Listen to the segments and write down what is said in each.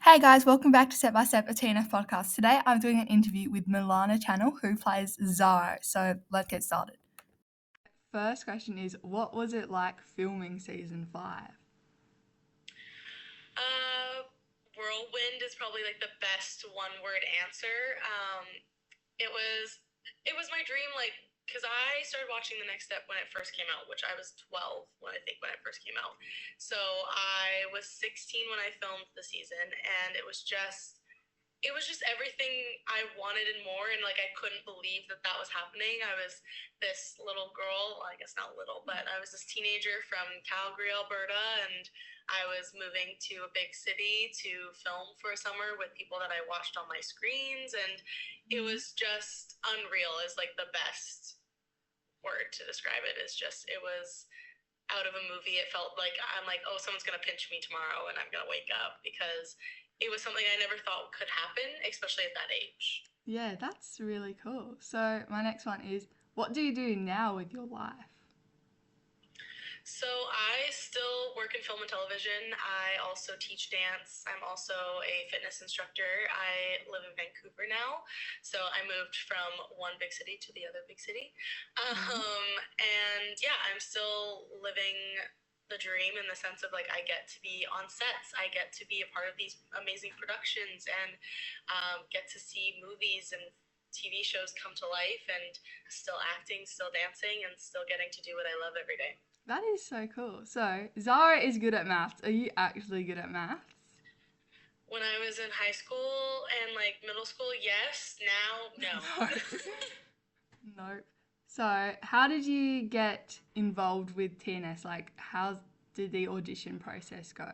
Hey guys, welcome back to Step by Step, a TNF podcast. Today I'm doing an interview with Milaina Channel, who plays Zara. So let's get started. First question is, what was it like filming season 5? Whirlwind is probably like the best one-word answer. It was my dream, like, because I started watching The Next Step when it first came out, which I was 12 when it first came out. So I was 16 when I filmed the season, and it was just everything I wanted and more, and like I couldn't believe that that was happening. I was this little girl, well, I guess not little, but I was this teenager from Calgary, Alberta, and I was moving to a big city to film for a summer with people that I watched on my screens, and it was just unreal is like the best word to describe it. It was out of a movie. It felt like I'm like, oh, someone's gonna pinch me tomorrow and I'm gonna wake up, because it was something I never thought could happen, especially at that age. Yeah, that's really cool. So my next one is, what do you do now with your life? So I still work in film and television. I also teach dance. I'm also a fitness instructor. I live in Vancouver now. So I moved from one big city to the other big city. And yeah, I'm still living the dream in the sense of like I get to be on sets. I get to be a part of these amazing productions and get to see movies and TV shows come to life, and still acting, still dancing, and still getting to do what I love every day. That is so cool. So Zara is good at maths. Are you actually good at maths? When I was in high school and like middle school, yes. Now, no. Nope. So how did you get involved with TNS? Like, how did the audition process go?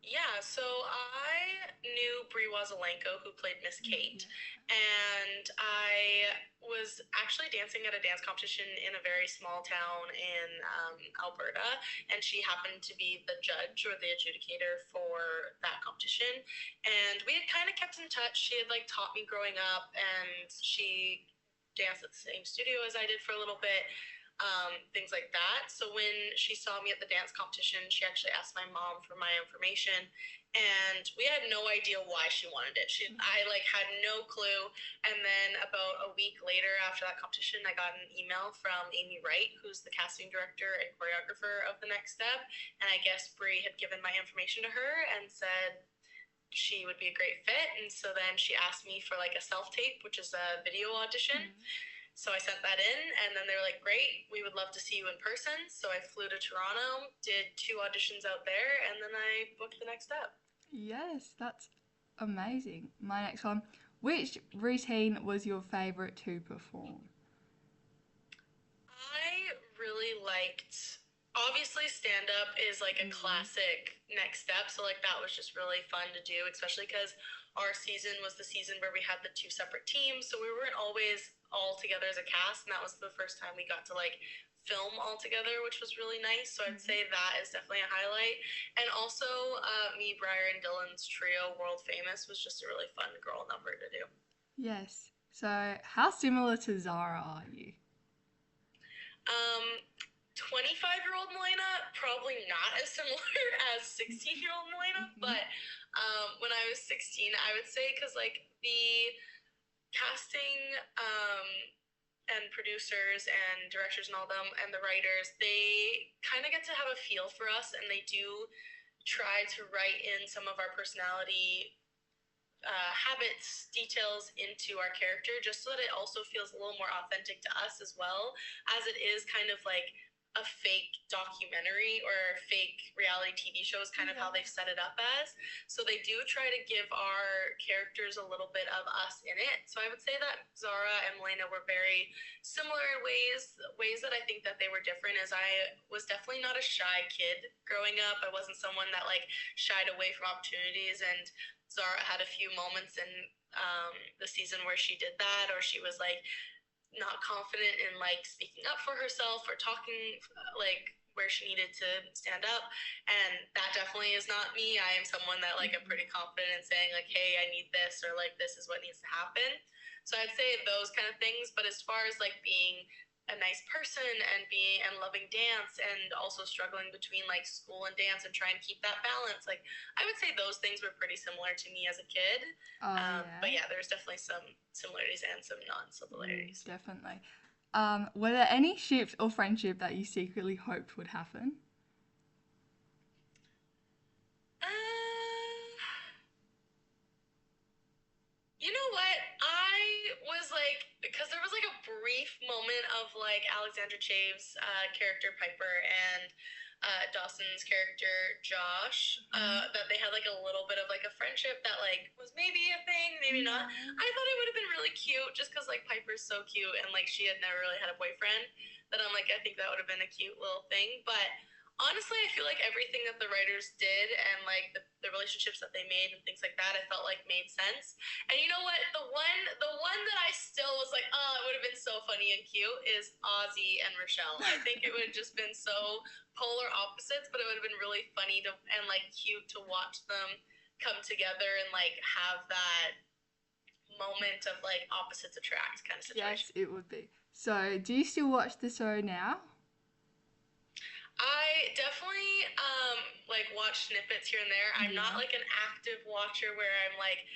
Yeah, so I knew Brie Wazelenko, who played Miss Kate, and I was actually dancing at a dance competition in a very small town in Alberta, and she happened to be the judge or the adjudicator for that competition. And we had kind of kept in touch. She had like taught me growing up, and she danced at the same studio as I did for a little bit, things like that. So when she saw me at the dance competition, she actually asked my mom for my information, and we had no idea why she wanted it. I like had no clue. And then about a week later, after that competition, I got an email from Amy Wright, who's the casting director and choreographer of The Next Step, and I guess Brie had given my information to her and said she would be a great fit. And so then she asked me for like a self tape, which is a video audition. So I sent that in, and then they were like, great, we would love to see you in person. So I flew to Toronto, did 2 auditions out there, and then I booked The Next Step. Yes, that's amazing. My next one. Which routine was your favourite to perform? I really liked, obviously, stand up is like a classic Next Step. So, like, that was just really fun to do, especially because our season was the season where we had the 2 separate teams. So we weren't always all together as a cast. And that was the first time we got to like film all together, which was really nice. So I'd say that is definitely a highlight. And also, me, Briar, and Dylan's trio, World Famous, was just a really fun girl number to do. Yes. So, how similar to Zara are you? Um, 25-year-old Milaina, probably not as similar as 16-year-old Milaina, but when I was 16, I would say, because like the casting and producers and directors and all them and the writers, they kind of get to have a feel for us, and they do try to write in some of our personality habits, details into our character, just so that it also feels a little more authentic to us, as well as it is kind of like a fake documentary or fake reality TV show is kind of how they've set it up as. So they do try to give our characters a little bit of us in it. So I would say that Zara and Milaina were very similar in ways that I think that they were different, as I was definitely not a shy kid growing up. I wasn't someone that like shied away from opportunities, and Zara had a few moments in the season where she did that, or she was like not confident in like speaking up for herself or talking like where she needed to stand up. And that definitely is not me. I am someone that like I'm pretty confident in saying like, hey, I need this, or like this is what needs to happen. So I'd say those kind of things. But as far as like being a nice person and being and loving dance, and also struggling between like school and dance and trying to keep that balance. Like I would say those things were pretty similar to me as a kid. Oh But yeah. yeah, there's definitely some similarities and some non-similarities. Definitely. Were there any ships or friendship that you secretly hoped would happen? Uh, You know what? I was like, because there was like a brief moment of like Alexandra Chave's character Piper and Dawson's character Josh, that they had like a little bit of like a friendship that like was maybe a thing, maybe not. Yeah. I thought it would have been really cute just because like Piper's so cute and like she had never really had a boyfriend. That I'm like, I think that would have been a cute little thing. But honestly, I feel like everything that the writers did and like the relationships that they made and things like that, I felt like made sense. And you know what? The one that I still was like, oh, it would have been so funny and cute is Ozzy and Rochelle. I think it would have just been so polar opposites, but it would have been really funny to and like cute to watch them come together and like have that moment of like opposites attract kind of Yes, situation. it would be. So, do you still watch the show now? I definitely like watch snippets here and there. I'm not Yeah. like an active watcher where I'm like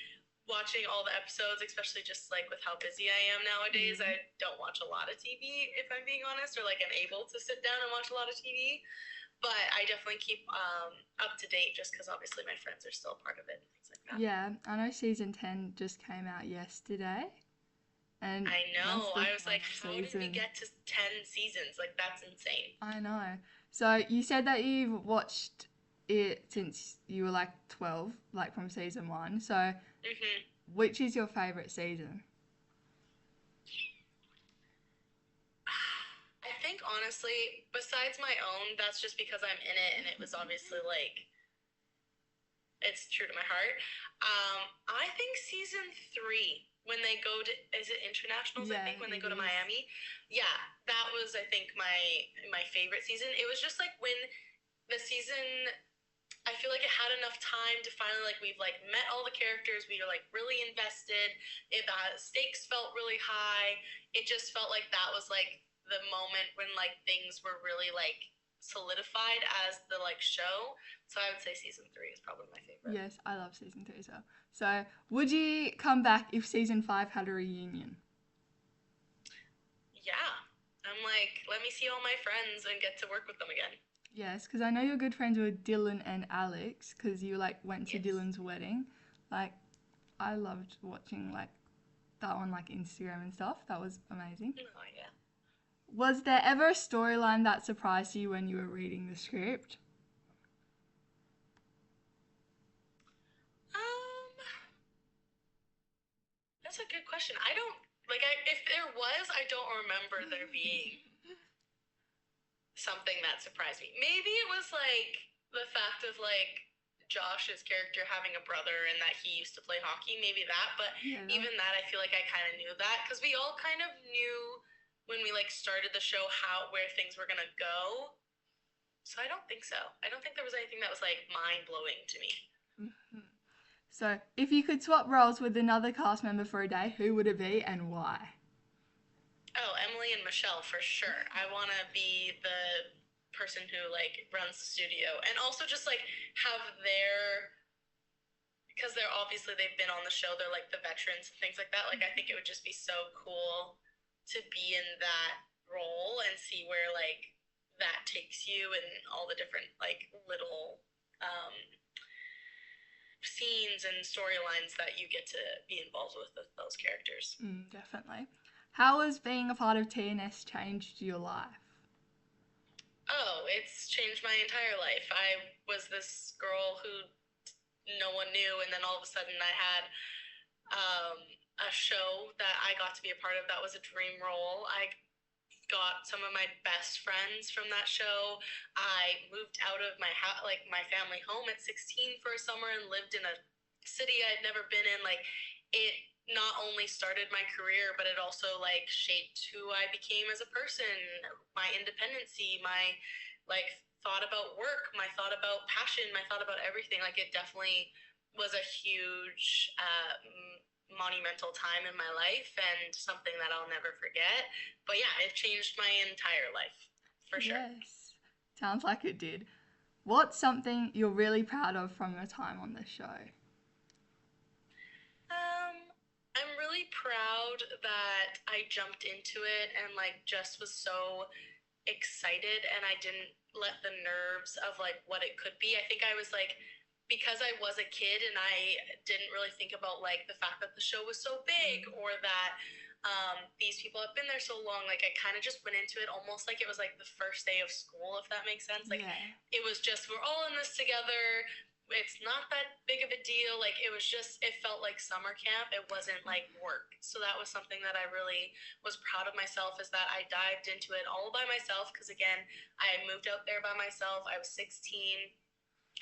watching all the episodes, especially just like with how busy I am nowadays. Mm. I don't watch a lot of TV if I'm being honest, or like I'm able to sit down and watch a lot of TV. But I definitely keep up to date just because obviously my friends are still part of it and things like that. Yeah, I know season 10 just came out yesterday, and I that's know. the I was like, final how did we season. get to 10 seasons? Like, that's insane. I know. So, you said that you've watched it since you were like 12, like from season 1. So, Hmm. which is your favorite season? I think honestly, besides my own, that's just because I'm in it and it was obviously like it's true to my heart. I think season 3 when they go to is it internationals? I Yeah, think when they it go to is. Miami, yeah, that was I think my favorite season. It was just like when the season I feel like it had enough time to finally like we've like met all the characters. We were like really invested. The stakes felt really high. It just felt like that was like the moment when like things were really like solidified as the like show. So I would say season 3 is probably my favorite. Yes, I love season 3 as well. So, would you come back if season 5 had a reunion? Yeah, I'm like, let me see all my friends and get to work with them again. Yes, because I know you're good friends with Dylan and Alex because you like went to Yes. Dylan's wedding. Like, I loved watching like that on like Instagram and stuff. That was amazing. Oh yeah. Was there ever a storyline that surprised you when you were reading the script? Um, that's a good question. I don't like I if there was, I don't remember there being something that surprised me. Maybe it was like the fact of like Josh's character having a brother and that he used to play hockey, maybe that, but Yeah, even that I feel like I kind of knew that cuz we all kind of knew when we like started the show how where things were going to go. So I don't think so. I don't think there was anything that was like mind-blowing to me. Mhm. So, if you could swap roles with another cast member for a day, who would it be and why? Oh, Emily and Michelle for sure. I want to be the person who like runs the studio and also just like have their because they're obviously they've been on the show. They're like the veterans and things like that. Like I think it would just be so cool to be in that role and see where like that takes you and all the different like little scenes and storylines that you get to be involved with those characters. Definitely. How has being a part of TNS changed your life? Oh, it's changed my entire life. I was this girl who no one knew, and then all of a sudden I had um, a show that I got to be a part of that was a dream role. I got some of my best friends from that show. I moved out of my like my family home at 16 for a summer and lived in a city I'd never been in. Like it not only started my career, but it also like shaped who I became as a person, my independency, my like thought about work, my thought about passion, my thought about everything. Like it definitely was a huge monumental time in my life and something that I'll never forget. But yeah, it changed my entire life, for sure. Yes. Sounds like it did. What's something you're really proud of from your time on this show? I'm really proud that I jumped into it and like just was so excited and I didn't let the nerves of like what it could be. I think I was like, because I was a kid and I didn't really think about like the fact that the show was so big or that these people have been there so long, like I kind of just went into it almost like it was like the first day of school, if that makes sense. Like it was just, we're all in this together. It's not that big of a deal. Like it was just, it felt like summer camp. It wasn't like work. So that was something that I really was proud of myself, is that I dived into it all by myself. Because again, I moved out there by myself. I was 16.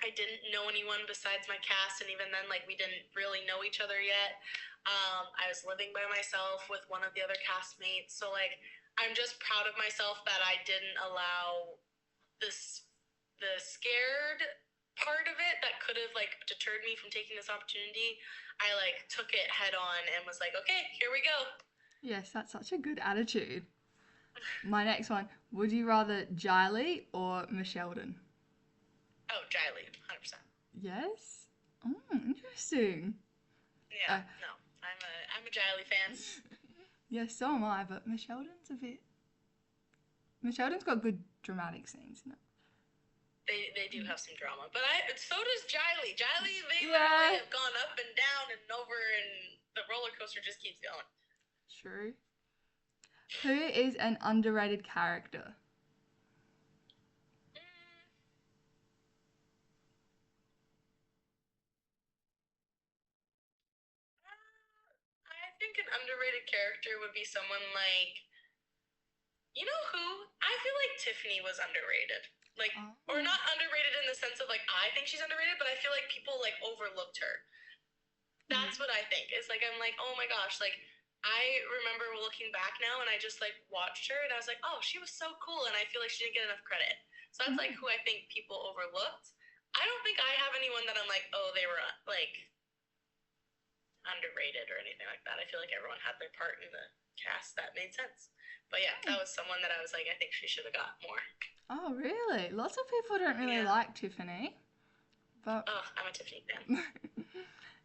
I didn't know anyone besides my cast, and even then, like we didn't really know each other yet. I was living by myself with one of the other castmates, so like I'm just proud of myself that I didn't allow this the scared part of it that could have like deterred me from taking this opportunity. I like took it head on and was like, okay, here we go. Yes, that's such a good attitude. My next one, would you rather Jiley or Michelden? Oh, Jiley, 100%. Yes? Oh, interesting. Yeah, no, I'm a Jiley fan. Yes, so am I, but Michelden's a bit... Michelden's got good dramatic scenes in it. They do have some drama, but so does Jiley. Jiley, they literally have gone up and down and over, and the roller coaster just keeps going. True. Who is an underrated character? I think an underrated character would be someone like, you know who? I feel like Tiffany was underrated. Like, or not underrated in the sense of like I think she's underrated, but I feel like people like overlooked her. That's what I think. It's like I'm like, oh my gosh, like I remember looking back now and I just like watched her and I was like, oh, she was so cool, and I feel like she didn't get enough credit. So that's like who I think people overlooked. I don't think I have anyone that I'm like, oh, they were like underrated or anything like that. I feel like everyone had their part in the cast that made sense. But yeah, that was someone that I was like, I think she should have got more. Oh, really? Lots of people don't really like Tiffany. But oh, I'm a Tiffany fan.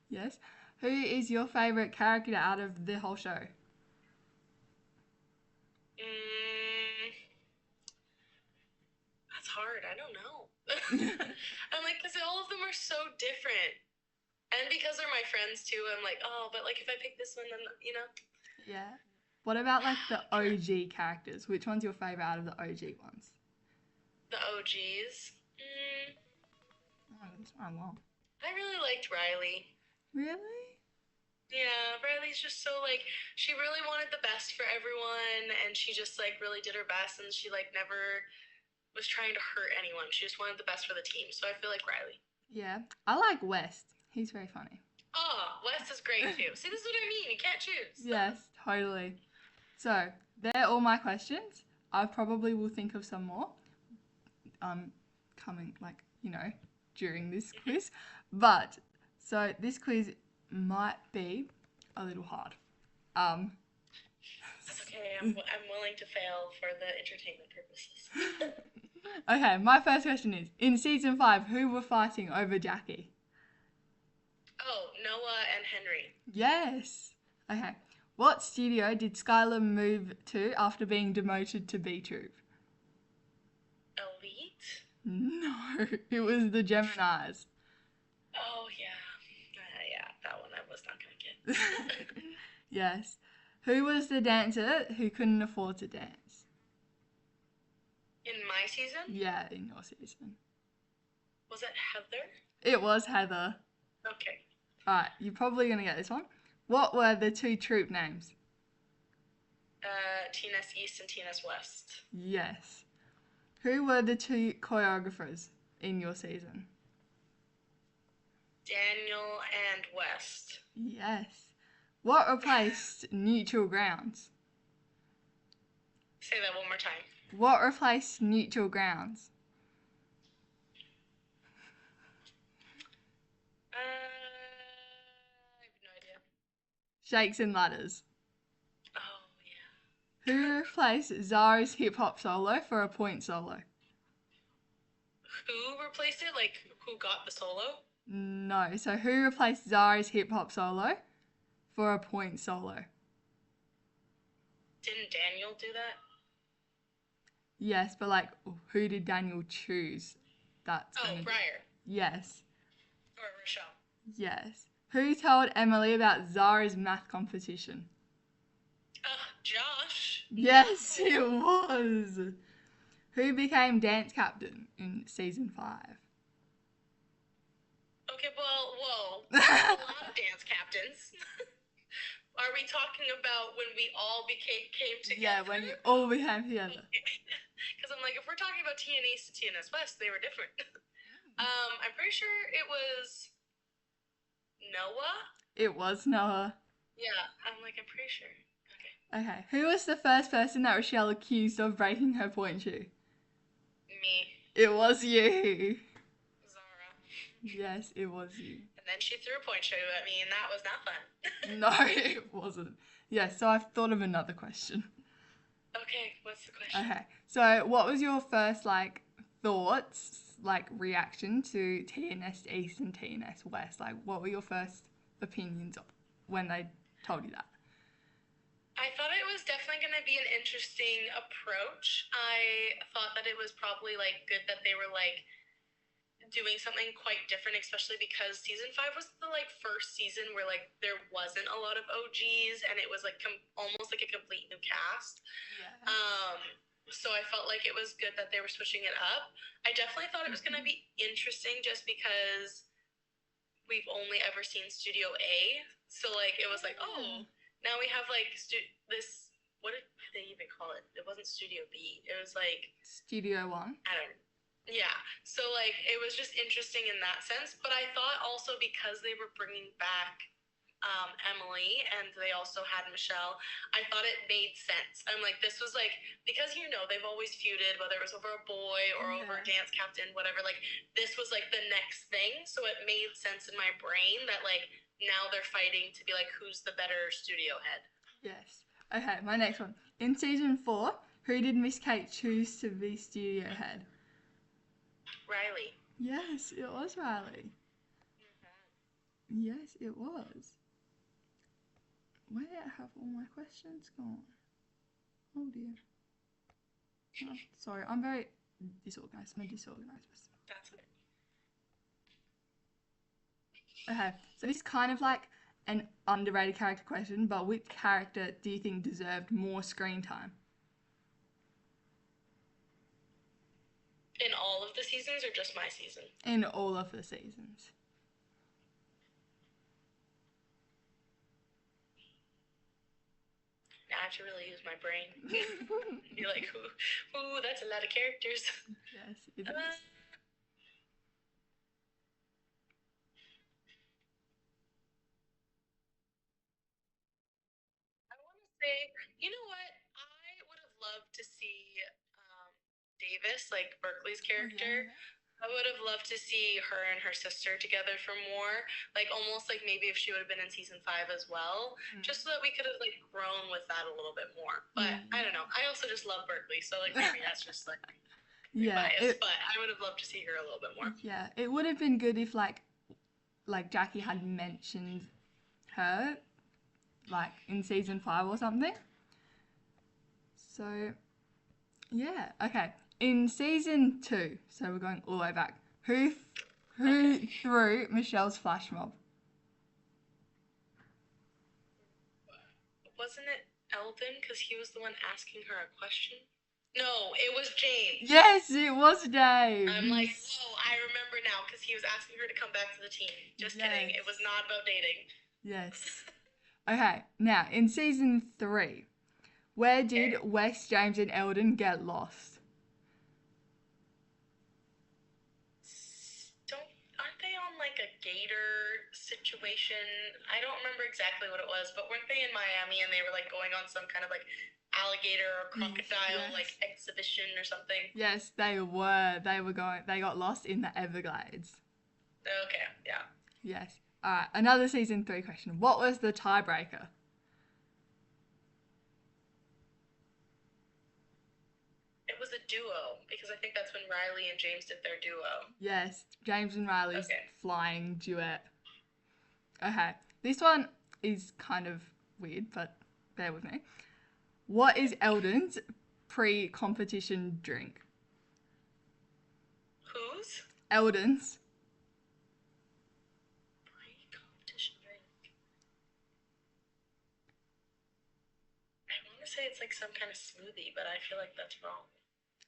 Yes. Who is your favourite character out of the whole show? That's hard. I don't know. I'm like, because all of them are so different. And because they're my friends too, I'm like, oh, but like if I pick this one, then, you know? Yeah. What about like the OG characters? Which one's your favourite out of the OG ones? The OGs? Oh, that's my long. I really liked Riley. Really? Yeah, Riley's just so like, she really wanted the best for everyone, and she just like really did her best, and she like never was trying to hurt anyone. She just wanted the best for the team. So I feel like Riley. Yeah. I like West. He's very funny. Oh, West is great too. See, this is what I mean. You can't choose. Yes, totally. So, they're all my questions. I probably will think of some more coming, like, during this quiz. But, so this quiz might be a little hard. That's okay. I'm willing to fail for the entertainment purposes. Okay, my first question is, in season 5, who were fighting over Jackie? Oh, Noah and Henry. Yes. Okay. What studio did Skylar move to after being demoted to B Troop? Elite? No, it was the Geminis. Oh, yeah. Yeah, that one I was not going to get. Yes. Who was the dancer who couldn't afford to dance? In my season? Yeah, in your season. Was it Heather? It was Heather. Okay. Alright, you're probably going to get this one. What were the two troop names? Tina's East and Tina's West. Yes. Who were the two choreographers in your season? Daniel and West. Yes. What replaced Neutral Grounds? Say that one more time. What replaced Neutral Grounds? I have no idea. Shakes and Ladders. Oh yeah. Who replaced Zara's hip hop solo for a point solo? Who replaced it? Like who got the solo? No. So who replaced Zara's hip hop solo for a point solo? Didn't Daniel do that? Yes, but like, who did Daniel choose? That's Oh, Briar. Yes. Or Rochelle. Yes. Who told Emily about Zara's math competition? Josh. Yes, it was. Who became dance captain in season 5? Okay, well, whoa. There's a lot of dance captains. Are we talking about when we all came together? Yeah, when you all became together. Because I'm like, if we're talking about TN East to TNS West, they were different. I'm pretty sure it was Noah. It was Noah. Yeah, I'm pretty sure. Okay, who was the first person that Rochelle accused of breaking her point shoe? Me. It was you. Zara. Yes, it was you. And then she threw a point shoe at me, and that was not fun. No, it wasn't. Yes, so I've thought of another question. Okay, what's the question? Okay, so what was your first, thoughts, reaction to TNS East and TNS West? Like, what were your first opinions when they told you that? I thought it was definitely going to be an interesting approach. I thought that it was probably good that they were doing something quite different, especially because season 5 was the first season where there wasn't a lot of OGs and it was almost like a complete new cast. Yeah. So I felt like it was good that they were switching it up. I definitely thought it was going to be interesting just because we've only ever seen Studio A. So it was oh, now we have this. What did they even call it? It wasn't Studio B. It was Studio 1. I don't know. Yeah. So it was just interesting in that sense. But I thought also because they were bringing back Emily and they also had Michelle, I thought it made sense. I'm this was because they've always feuded, whether it was over a boy or over a dance captain, whatever. This was the next thing, so it made sense in my brain that now they're fighting to be who's the better studio head. Yes. Okay, my next one. In season 4, who did Miss Kate choose to be studio head? Riley. Yes, it was Riley. Mm-hmm. Yes, it was. Where have all my questions gone? Oh dear. Oh, sorry, I'm very disorganized. I'm a disorganized person. That's it. Okay, so this is kind of an underrated character question, but which character do you think deserved more screen time? In all of the seasons or just my season? In all of the seasons. Now I have to really use my brain. Be ooh, that's a lot of characters. Yes, it is. I want to say, you know what? I would have loved to see Davis, Berkeley's character. Yeah. I would have loved to see her and her sister together for more. Almost maybe if she would have been in season 5 as well, just so that we could have grown with that a little bit more. But I don't know. I also just love Berkeley, so maybe that's just biased. But I would have loved to see her a little bit more. Yeah, it would have been good if Jackie had mentioned her in season 5 or something. So yeah, okay. In season 2, so we're going all the way back. Who threw Michelle's flash mob? Wasn't it Eldon? Because he was the one asking her a question. No, it was James. Yes, it was James. I'm whoa, I remember now because he was asking her to come back to the team. Just kidding. It was not about dating. Yes. Okay, now in season 3, where did Wes, James, and Eldon get lost? Aren't they on a gator situation? I don't remember exactly what it was, but weren't they in Miami and they were going on some kind of alligator or crocodile exhibition or something? Yes, they were. They got lost in the Everglades. Okay, yeah. Yes. All right, another season 3 question. What was the tiebreaker? It was a duo because I think that's when Riley and James did their duo. Yes, James and Riley's Okay. flying duet. Okay, this one is kind of weird, but bear with me. What is Eldon's pre-competition drink? Whose? Eldon's. Pre-competition drink. I want to say it's like some kind of smoothie, but I feel like that's wrong.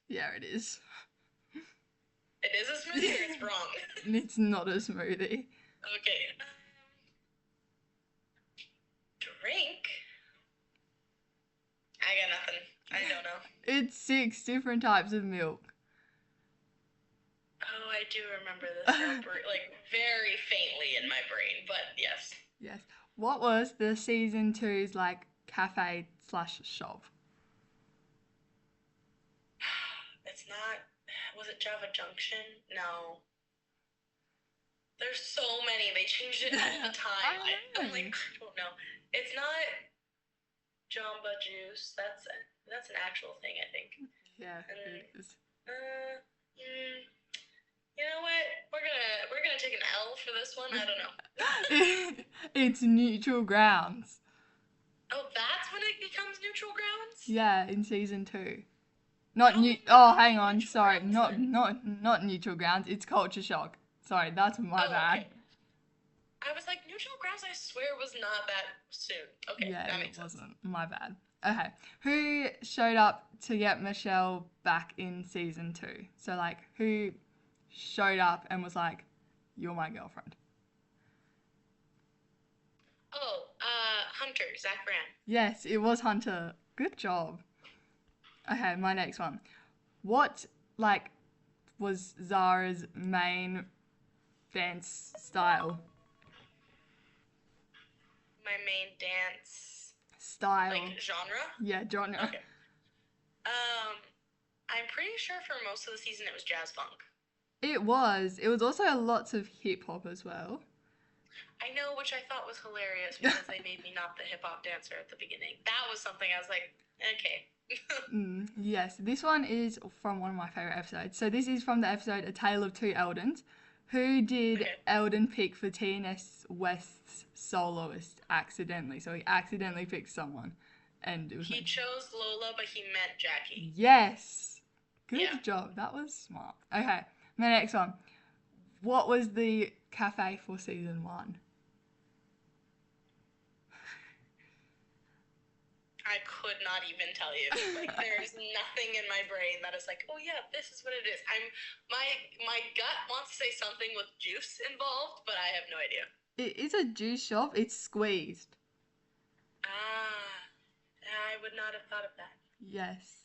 Yeah, it is. It is a smoothie or it's wrong? It's not a smoothie. Okay. Drink? I got nothing. I don't know. It's 6 different types of milk. Oh, I do remember this like very faintly in my brain, but yes. Yes. What was the season 2's like cafe slash shop? It's not. Was it Java Junction? No. There's so many. They changed it all the time. I'm like, I don't know. It's not Jamba Juice. That's an actual thing, I think. Yeah, it is. You know what? We're gonna take an L for this one. I don't know. It's neutral grounds. Oh, that's when it becomes neutral grounds? Yeah, in season 2. Hang on. Sorry, not neutral grounds. It's culture shock. Sorry, that's my bad. Okay. I was like, neutral grounds, I swear, was not that soon. Okay, yeah, that makes it sense. wasn't. My bad. Okay, who showed up to get Michelle back in season 2? So like, who showed up and was like, "You're my girlfriend"? Oh, Hunter, Zach Brand. Yes, it was Hunter. Good job. Okay, my next one. What like was Zara's main dance style? My main dance Style. like genre? Yeah, genre. Okay. I'm pretty sure for most of the season it was jazz funk. It was. It was also lots of hip hop as well. I know, which I thought was hilarious because they made me not the hip hop dancer at the beginning. That was something I was like, okay. Yes, this one is from one of my favourite episodes. So this is from the episode A Tale of Two Eldons. Who did Eldon pick for TNS West's soloist accidentally? So he accidentally picked someone. And it was He chose Lola, but he meant Jackie. Yes. Good job. That was smart. Okay, my next one. What was the cafe for season 1? I could not even tell you. Like, there's nothing in my brain that is like, oh yeah, this is what it is. My gut wants to say something with juice involved, but I have no idea. It is a juice shop. It's Squeezed. I would not have thought of that. Yes.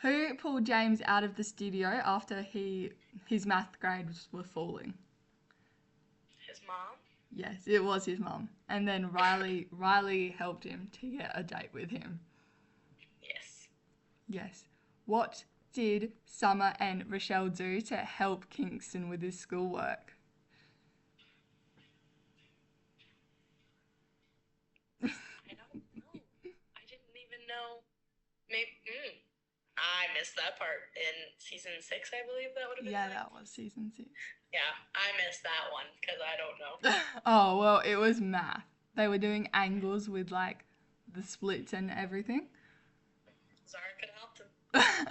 Who pulled James out of the studio after his math grades were falling? His mom? Yes, it was his mum. And then Riley helped him to get a date with him. Yes. Yes. What did Summer and Rochelle do to help Kingston with his schoolwork? I don't know. I didn't even know. Maybe. I missed that part in season 6, I believe that would have been. Yeah, that was season 6. Yeah, I missed that one because I don't know. Oh, well, it was math. They were doing angles with like the splits and everything. Zara could have helped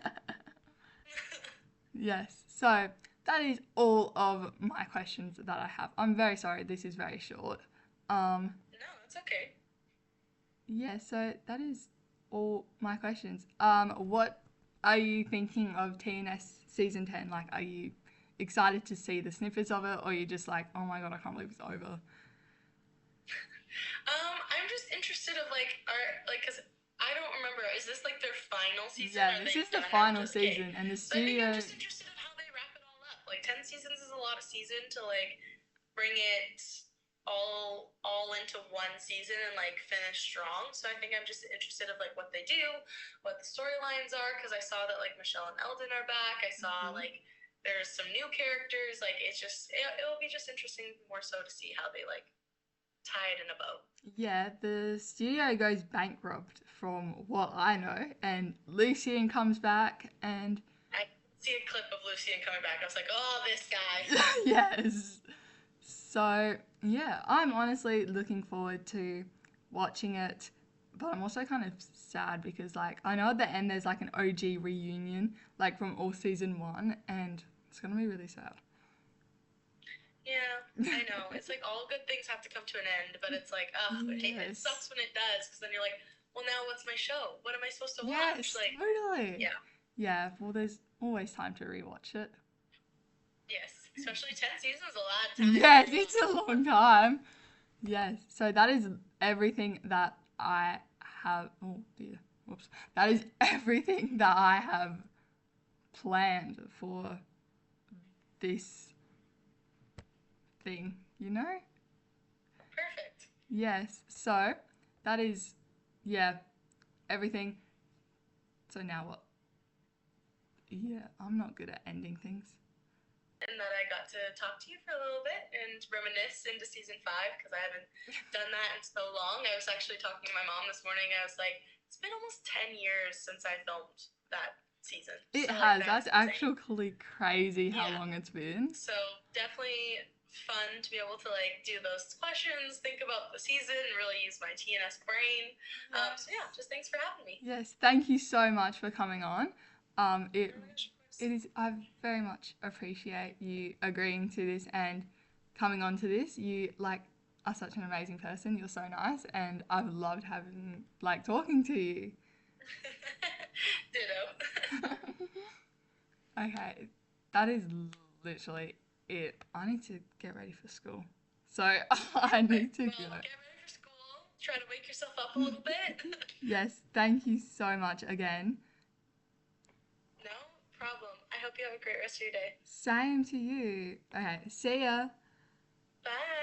him. Yes, so that is all of my questions that I have. I'm very sorry, this is very short. No, it's okay. Yeah, so that is all my questions. What are you thinking of TNS season 10? Like, are you excited to see the snippets of it, or are you just like, oh my god, I can't believe it's over? I'm just interested of because I don't remember. Is this like their final season? Yeah, this is the final season, and the studio. So I think I'm just interested in how they wrap it all up. Like 10 seasons is a lot of season to like bring it all into one season and like finish strong. So I think I'm just interested of like what they do, what the storylines are, because I saw that like Michelle and Eldon are back. I saw like there's some new characters. Like it'll be just interesting more so to see how they like tie it in a bow. Yeah, the studio goes bankrupt from what I know, and Lucian comes back, and I see a clip of Lucian coming back. I was like, oh, this guy. yes. So, yeah, I'm honestly looking forward to watching it, but I'm also kind of sad because, like, I know at the end there's like an OG reunion, like from all season one, and it's gonna be really sad. Yeah, I know. It's like all good things have to come to an end, but it's like, it Yes. sucks when it does because then you're like, well, now what's my show? What am I supposed to watch? Yes, Like, totally. yeah, Yeah, well, there's always time to rewatch it. yes. Especially 10 seasons, a lot of time. Yes, it's a long time. Yes, so that is everything that I have. Oh dear, whoops. That is everything that I have planned for this thing, you know? Perfect. Yes, so that is, yeah, everything. So now what? Yeah, I'm not good at ending things. And that I got to talk to you for a little bit and reminisce into season 5 because I haven't done that in so long. I was actually talking to my mom this morning. I was like, it's been almost 10 years since I filmed that season. It So, like, has. that's That's insane. actually crazy how Yeah. long it's been. So, definitely fun to be able to, like, do those questions, think about the season, and really use my TNS brain. So, yeah, just thanks for having me. Yes, thank you so much for coming on. It Oh my gosh, of course. it is. I very much appreciate you agreeing to this and coming on to this. You like are such an amazing person. You're so nice, and I've loved having like talking to you. Ditto. Okay, that is literally it. I need to get ready for school, so I need to Well, go. get ready for school. Try to wake yourself up a little bit. Yes, thank you so much again. No problem. I hope you have a great rest of your day. Same to you. Okay, see ya. Bye.